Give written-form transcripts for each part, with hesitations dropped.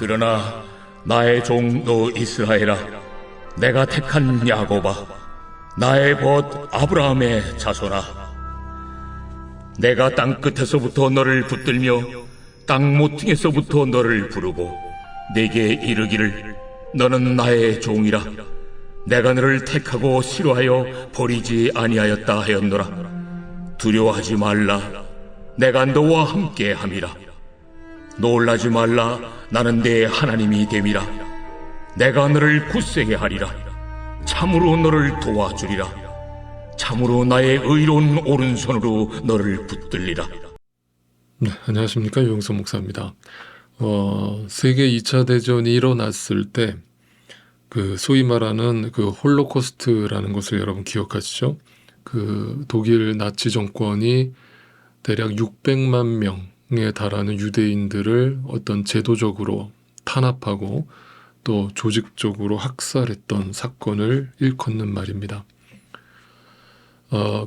그러나 나의 종 너 이스라엘아, 내가 택한 야곱아, 나의 벗 아브라함의 자손아, 내가 땅 끝에서부터 너를 붙들며 땅 모퉁이에서부터 너를 부르고 내게 이르기를 너는 나의 종이라, 내가 너를 택하고 싫어하여 버리지 아니하였다 하였노라. 두려워하지 말라, 내가 너와 함께 함이라. 놀라지 말라, 나는 네 하나님이 됨이라. 내가 너를 굳세게 하리라. 참으로 너를 도와주리라. 참으로 나의 의로운 오른손으로 너를 붙들리라. 네, 안녕하십니까, 유영석 목사입니다. 세계 2차 대전이 일어났을 때 그 소위 말하는 그 홀로코스트라는 것을 여러분 기억하시죠? 그 독일 나치 정권이 대략 600만 명에 달하는 유대인들을 어떤 제도적으로 탄압하고 또 조직적으로 학살했던 사건을 일컫는 말입니다.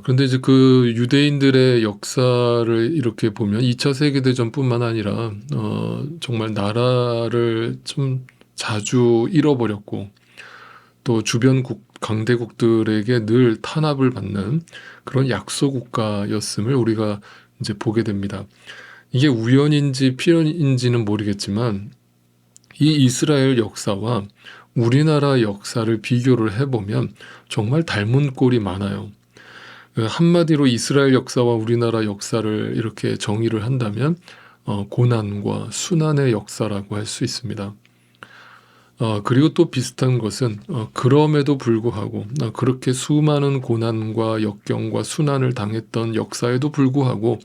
그런데 이제 그 유대인들의 역사를 이렇게 보면 2차 세계대전뿐만 아니라 정말 나라를 좀 자주 잃어버렸고 또 주변 강대국들에게 늘 탄압을 받는 그런 약소 국가였음을 우리가 이제 보게 됩니다. 이게 우연인지 필연인지는 모르겠지만 이 이스라엘 역사와 우리나라 역사를 비교를 해보면 정말 닮은 꼴이 많아요. 한마디로 이스라엘 역사와 우리나라 역사를 이렇게 정의를 한다면 고난과 순환의 역사라고 할 수 있습니다. 그리고 또 비슷한 것은 그럼에도 불구하고 그렇게 수많은 고난과 역경과 순환을 당했던 역사에도 불구하고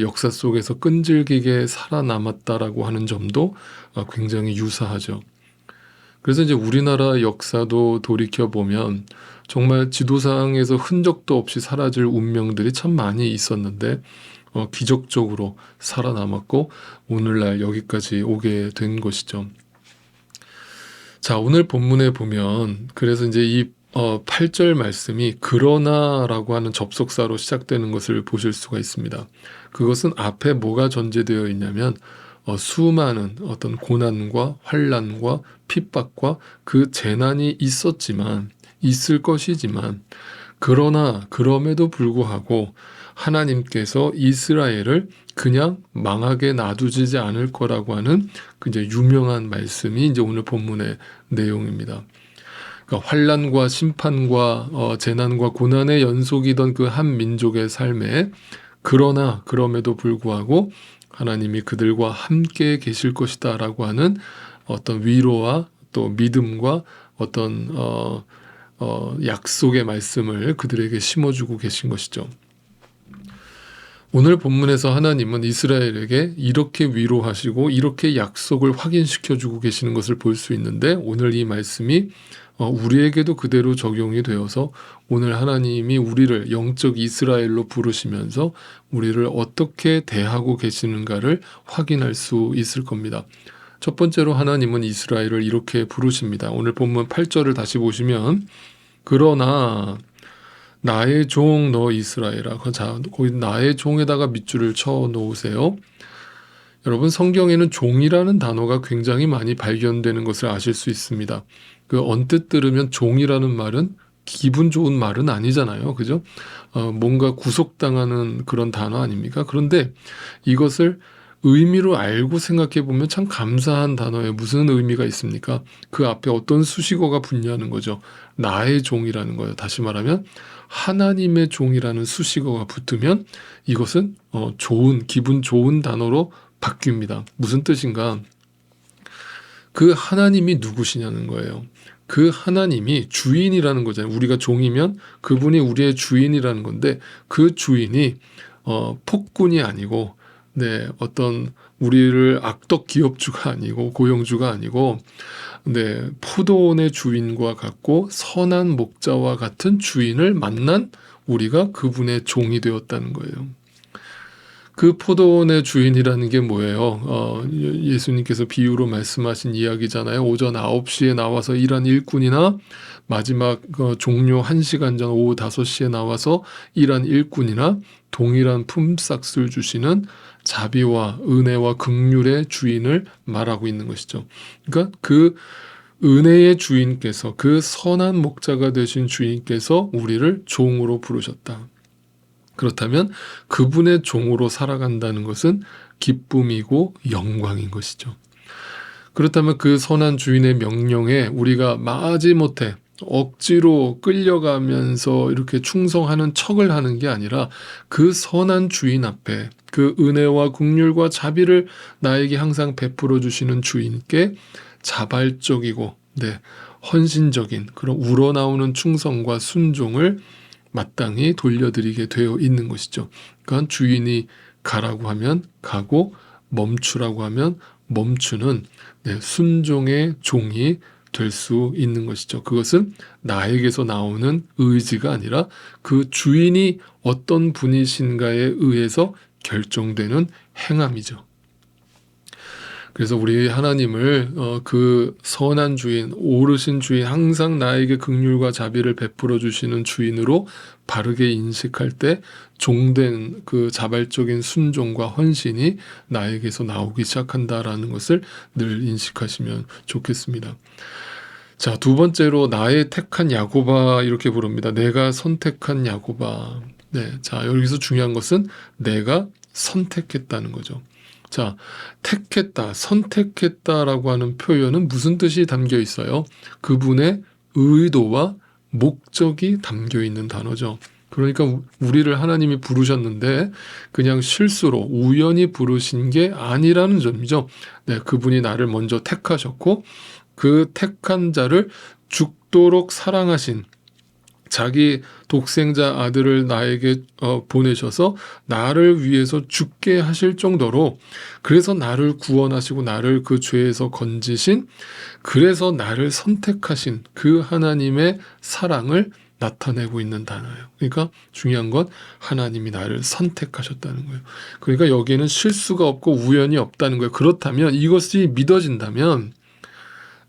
역사 속에서 끈질기게 살아남았다라고 하는 점도 굉장히 유사하죠. 그래서 이제 우리나라 역사도 돌이켜보면 정말 지도상에서 흔적도 없이 사라질 운명들이 참 많이 있었는데 기적적으로 살아남았고 오늘날 여기까지 오게 된 것이죠. 자, 오늘 본문에 보면 그래서 이제 이 8절 말씀이 그러나라고 하는 접속사로 시작되는 것을 보실 수가 있습니다. 그것은 앞에 뭐가 전제되어 있냐면 수많은 어떤 고난과 환난과 핍박과 그 재난이 있을 것이지만 그러나 그럼에도 불구하고 하나님께서 이스라엘을 그냥 망하게 놔두지 않을 거라고 하는 그 이제 유명한 말씀이 이제 오늘 본문의 내용입니다. 그러니까 환난과 심판과 재난과 고난의 연속이던 그 한 민족의 삶에 그러나 그럼에도 불구하고 하나님이 그들과 함께 계실 것이다 라고 하는 어떤 위로와 또 믿음과 어떤 약속의 말씀을 그들에게 심어주고 계신 것이죠. 오늘 본문에서 하나님은 이스라엘에게 이렇게 위로하시고 이렇게 약속을 확인시켜주고 계시는 것을 볼 수 있는데 오늘 이 말씀이 우리에게도 그대로 적용이 되어서 오늘 하나님이 우리를 영적 이스라엘로 부르시면서 우리를 어떻게 대하고 계시는가를 확인할 수 있을 겁니다. 첫 번째로 하나님은 이스라엘을 이렇게 부르십니다. 오늘 본문 8절을 다시 보시면 그러나 나의 종 너 이스라엘아. 자, 거기 나의 종에다가 밑줄을 쳐 놓으세요. 여러분 성경에는 종이라는 단어가 굉장히 많이 발견되는 것을 아실 수 있습니다. 그 언뜻 들으면 종이라는 말은 기분 좋은 말은 아니잖아요. 그죠? 뭔가 구속당하는 그런 단어 아닙니까? 그런데 이것을 의미로 알고 생각해 보면 참 감사한 단어에 무슨 의미가 있습니까? 그 앞에 어떤 수식어가 붙냐는 거죠. 나의 종이라는 거예요. 다시 말하면 하나님의 종이라는 수식어가 붙으면 이것은 기분 좋은 단어로 바뀝니다. 무슨 뜻인가? 그 하나님이 누구시냐는 거예요. 그 하나님이 주인이라는 거잖아요. 우리가 종이면 그분이 우리의 주인이라는 건데 그 주인이 폭군이 아니고 어떤 우리를 악덕 기업주가 아니고 고용주가 아니고 포도원의 주인과 같고 선한 목자와 같은 주인을 만난 우리가 그분의 종이 되었다는 거예요. 그 포도원의 주인이라는 게 뭐예요? 예수님께서 비유로 말씀하신 이야기잖아요. 오전 9시에 나와서 일한 일꾼이나 마지막 종료 1시간 전 오후 5시에 나와서 일한 일꾼이나 동일한 품삯을 주시는 자비와 은혜와 긍휼의 주인을 말하고 있는 것이죠. 그러니까 그 은혜의 주인께서, 그 선한 목자가 되신 주인께서 우리를 종으로 부르셨다. 그렇다면 그분의 종으로 살아간다는 것은 기쁨이고 영광인 것이죠. 그렇다면 그 선한 주인의 명령에 우리가 마지못해 억지로 끌려가면서 이렇게 충성하는 척을 하는 게 아니라 그 선한 주인 앞에 그 은혜와 긍휼과 자비를 나에게 항상 베풀어 주시는 주인께 자발적이고 헌신적인 그런 우러나오는 충성과 순종을 마땅히 돌려드리게 되어 있는 것이죠. 그러니까 주인이 가라고 하면 가고 멈추라고 하면 멈추는 순종의 종이 될 수 있는 것이죠. 그것은 나에게서 나오는 의지가 아니라 그 주인이 어떤 분이신가에 의해서 결정되는 행함이죠. 그래서 우리 하나님을 그 선한 주인, 오르신 주인, 항상 나에게 긍휼과 자비를 베풀어 주시는 주인으로 바르게 인식할 때 종된 그 자발적인 순종과 헌신이 나에게서 나오기 시작한다라는 것을 늘 인식하시면 좋겠습니다. 자, 두 번째로 나의 택한 야고바 이렇게 부릅니다. 내가 선택한 야고바. 자, 여기서 중요한 것은 내가 선택했다는 거죠. 자, 택했다, 선택했다라고 하는 표현은 무슨 뜻이 담겨 있어요? 그분의 의도와 목적이 담겨 있는 단어죠. 그러니까 우리를 하나님이 부르셨는데 그냥 실수로 우연히 부르신 게 아니라는 점이죠. 그분이 나를 먼저 택하셨고 그 택한 자를 죽도록 사랑하신 자기 독생자 아들을 나에게 보내셔서 나를 위해서 죽게 하실 정도로, 그래서 나를 구원하시고 나를 그 죄에서 건지신, 그래서 나를 선택하신 그 하나님의 사랑을 나타내고 있는 단어예요. 그러니까 중요한 건 하나님이 나를 선택하셨다는 거예요. 그러니까 여기에는 실수가 없고 우연이 없다는 거예요. 그렇다면, 이것이 믿어진다면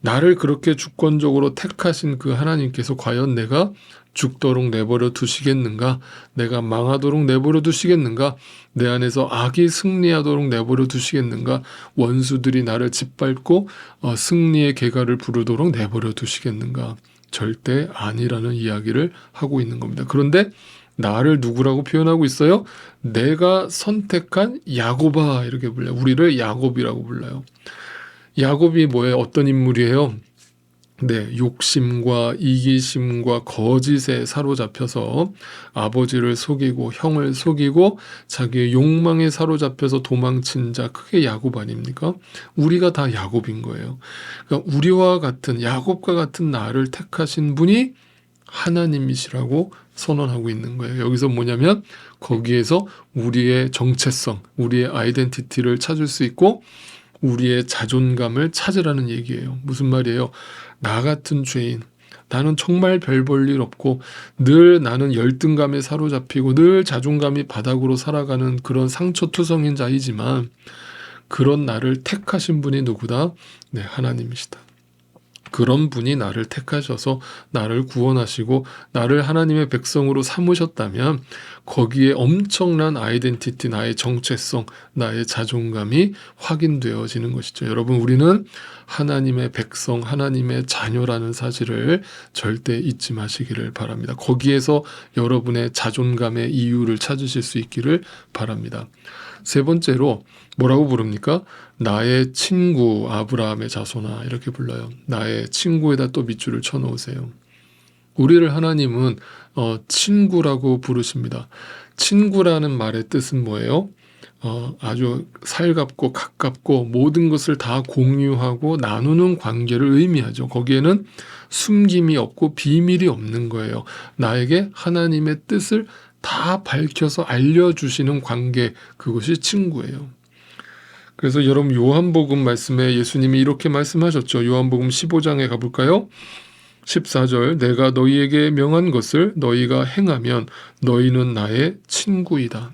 나를 그렇게 주권적으로 택하신 그 하나님께서 과연 내가 죽도록 내버려 두시겠는가? 내가 망하도록 내버려 두시겠는가? 내 안에서 악이 승리하도록 내버려 두시겠는가? 원수들이 나를 짓밟고 승리의 계가를 부르도록 내버려 두시겠는가? 절대 아니라는 이야기를 하고 있는 겁니다. 그런데 나를 누구라고 표현하고 있어요? 내가 선택한 야고바 이렇게 불러요. 우리를 야곱이라고 불러요. 야곱이 뭐예요? 어떤 인물이에요? 욕심과 이기심과 거짓에 사로잡혀서 아버지를 속이고 형을 속이고 자기의 욕망에 사로잡혀서 도망친 자, 그게 야곱 아닙니까? 우리가 다 야곱인 거예요. 그러니까 우리와 같은, 야곱과 같은 나를 택하신 분이 하나님이시라고 선언하고 있는 거예요. 여기서 뭐냐면 거기에서 우리의 정체성, 우리의 아이덴티티를 찾을 수 있고 우리의 자존감을 찾으라는 얘기예요. 무슨 말이에요? 나 같은 죄인, 나는 정말 별 볼 일 없고 늘 나는 열등감에 사로잡히고 늘 자존감이 바닥으로 살아가는 그런 상처투성인 자이지만 그런 나를 택하신 분이 누구다? 하나님이시다. 그런 분이 나를 택하셔서 나를 구원하시고 나를 하나님의 백성으로 삼으셨다면 거기에 엄청난 아이덴티티, 나의 정체성, 나의 자존감이 확인되어지는 것이죠. 여러분, 우리는 하나님의 백성, 하나님의 자녀라는 사실을 절대 잊지 마시기를 바랍니다. 거기에서 여러분의 자존감의 이유를 찾으실 수 있기를 바랍니다. 세 번째로 뭐라고 부릅니까? 나의 친구 아브라함의 자손아 이렇게 불러요. 나의 친구에다 또 밑줄을 쳐놓으세요. 우리를 하나님은 친구라고 부르십니다. 친구라는 말의 뜻은 뭐예요? 아주 살갑고 가깝고 모든 것을 다 공유하고 나누는 관계를 의미하죠. 거기에는 숨김이 없고 비밀이 없는 거예요. 나에게 하나님의 뜻을 다 밝혀서 알려주시는 관계, 그것이 친구예요. 그래서 여러분 요한복음 말씀에 예수님이 이렇게 말씀하셨죠. 요한복음 15장에 가볼까요? 14절, 내가 너희에게 명한 것을 너희가 행하면 너희는 나의 친구이다.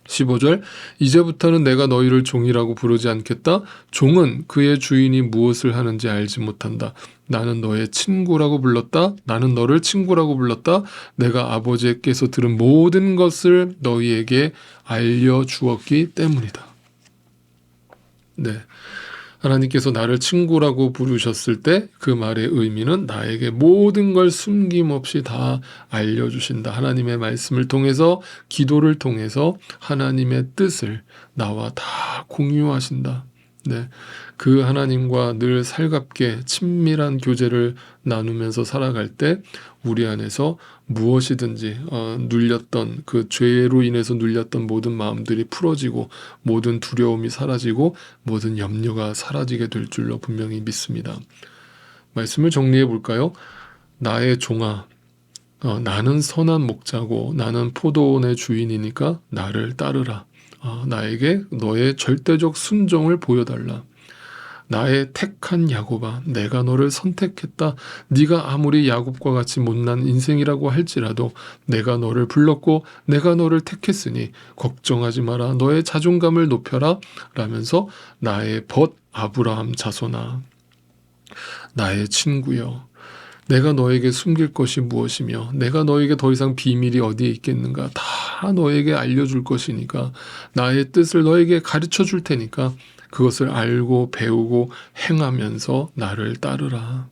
15절, 이제부터는 내가 너희를 종이라고 부르지 않겠다. 종은 그의 주인이 무엇을 하는지 알지 못한다. 나는 너의 친구라고 불렀다. 나는 너를 친구라고 불렀다. 내가 아버지께서 들은 모든 것을 너희에게 알려주었기 때문이다. 네. 하나님께서 나를 친구라고 부르셨을 때 그 말의 의미는 나에게 모든 걸 숨김없이 다 알려주신다. 하나님의 말씀을 통해서, 기도를 통해서 하나님의 뜻을 나와 다 공유하신다. 네. 그 하나님과 늘 살갑게 친밀한 교제를 나누면서 살아갈 때 우리 안에서 무엇이든지 눌렸던, 그 죄로 인해서 눌렸던 모든 마음들이 풀어지고 모든 두려움이 사라지고 모든 염려가 사라지게 될 줄로 분명히 믿습니다. 말씀을 정리해 볼까요? 나의 종아, 나는 선한 목자고 나는 포도원의 주인이니까 나를 따르라. 나에게 너의 절대적 순종을 보여달라. 나의 택한 야곱아, 내가 너를 선택했다. 네가 아무리 야곱과 같이 못난 인생이라고 할지라도 내가 너를 불렀고 내가 너를 택했으니 걱정하지 마라. 너의 자존감을 높여라. 라면서 나의 벗 아브라함 자손아, 나의 친구여, 내가 너에게 숨길 것이 무엇이며 내가 너에게 더 이상 비밀이 어디에 있겠는가. 다 너에게 알려줄 것이니까, 나의 뜻을 너에게 가르쳐 줄 테니까 그것을 알고 배우고 행하면서 나를 따르라.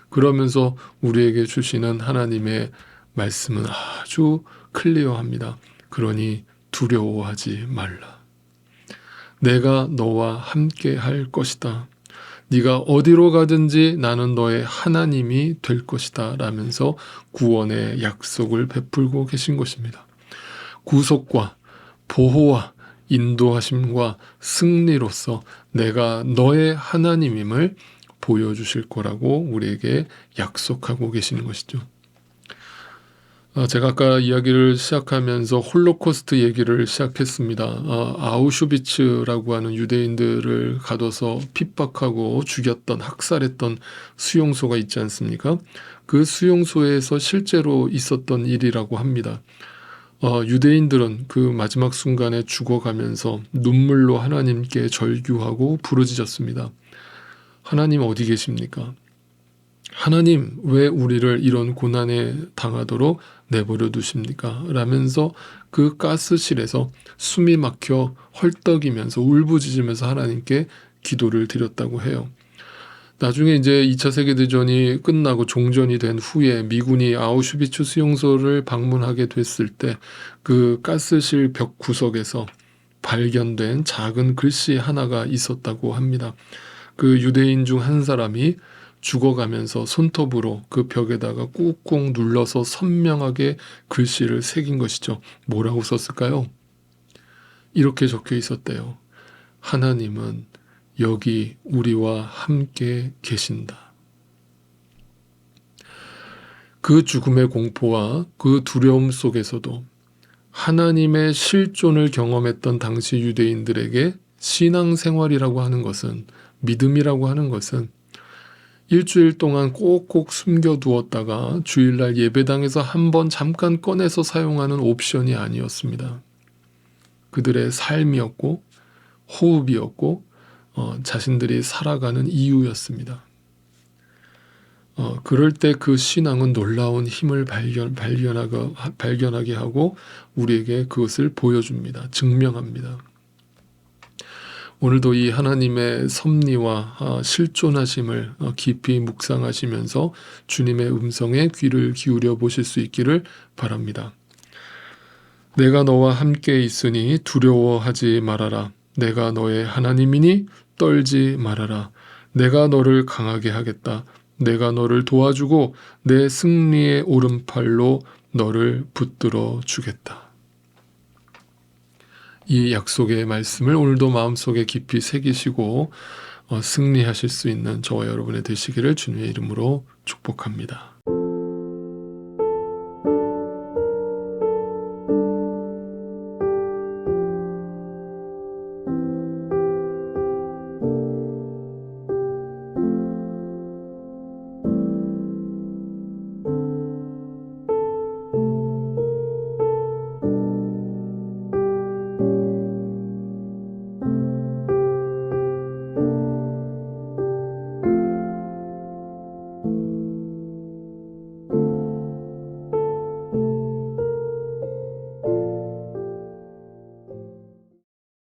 그러면서 우리에게 주시는 하나님의 말씀은 아주 클리어합니다. 그러니 두려워하지 말라. 내가 너와 함께 할 것이다. 네가 어디로 가든지 나는 너의 하나님이 될 것이다. 라면서 구원의 약속을 베풀고 계신 것입니다. 구속과 보호와 인도하심과 승리로서 내가 너의 하나님임을 보여주실 거라고 우리에게 약속하고 계시는 것이죠. 제가 아까 이야기를 시작하면서 홀로코스트 얘기를 시작했습니다. 아우슈비츠라고 하는 유대인들을 가둬서 핍박하고 죽였던, 학살했던 수용소가 있지 않습니까? 그 수용소에서 실제로 있었던 일이라고 합니다. 유대인들은 그 마지막 순간에 죽어가면서 눈물로 하나님께 절규하고 부르짖었습니다. 하나님 어디 계십니까? 하나님 왜 우리를 이런 고난에 당하도록 내버려 두십니까? 라면서 그 가스실에서 숨이 막혀 헐떡이면서 울부짖으면서 하나님께 기도를 드렸다고 해요. 나중에 이제 2차 세계대전이 끝나고 종전이 된 후에 미군이 아우슈비츠 수용소를 방문하게 됐을 때 그 가스실 벽 구석에서 발견된 작은 글씨 하나가 있었다고 합니다. 그 유대인 중 한 사람이 죽어가면서 손톱으로 그 벽에다가 꾹꾹 눌러서 선명하게 글씨를 새긴 것이죠. 뭐라고 썼을까요? 이렇게 적혀 있었대요. 하나님은 여기 우리와 함께 계신다. 그 죽음의 공포와 그 두려움 속에서도 하나님의 실존을 경험했던 당시 유대인들에게 신앙생활이라고 하는 것은, 믿음이라고 하는 것은 일주일 동안 꼭꼭 숨겨두었다가 주일날 예배당에서 한번 잠깐 꺼내서 사용하는 옵션이 아니었습니다. 그들의 삶이었고 호흡이었고 자신들이 살아가는 이유였습니다. 그럴 때 그 신앙은 놀라운 힘을 발견하게 하고 우리에게 그것을 보여줍니다. 증명합니다. 오늘도 이 하나님의 섭리와 실존하심을 깊이 묵상하시면서 주님의 음성에 귀를 기울여 보실 수 있기를 바랍니다. 내가 너와 함께 있으니 두려워하지 말아라. 내가 너의 하나님이니 떨지 말아라. 내가 너를 강하게 하겠다. 내가 너를 도와주고 내 승리의 오른팔로 너를 붙들어 주겠다. 이 약속의 말씀을 오늘도 마음속에 깊이 새기시고 승리하실 수 있는 저와 여러분의 되시기를 주님의 이름으로 축복합니다.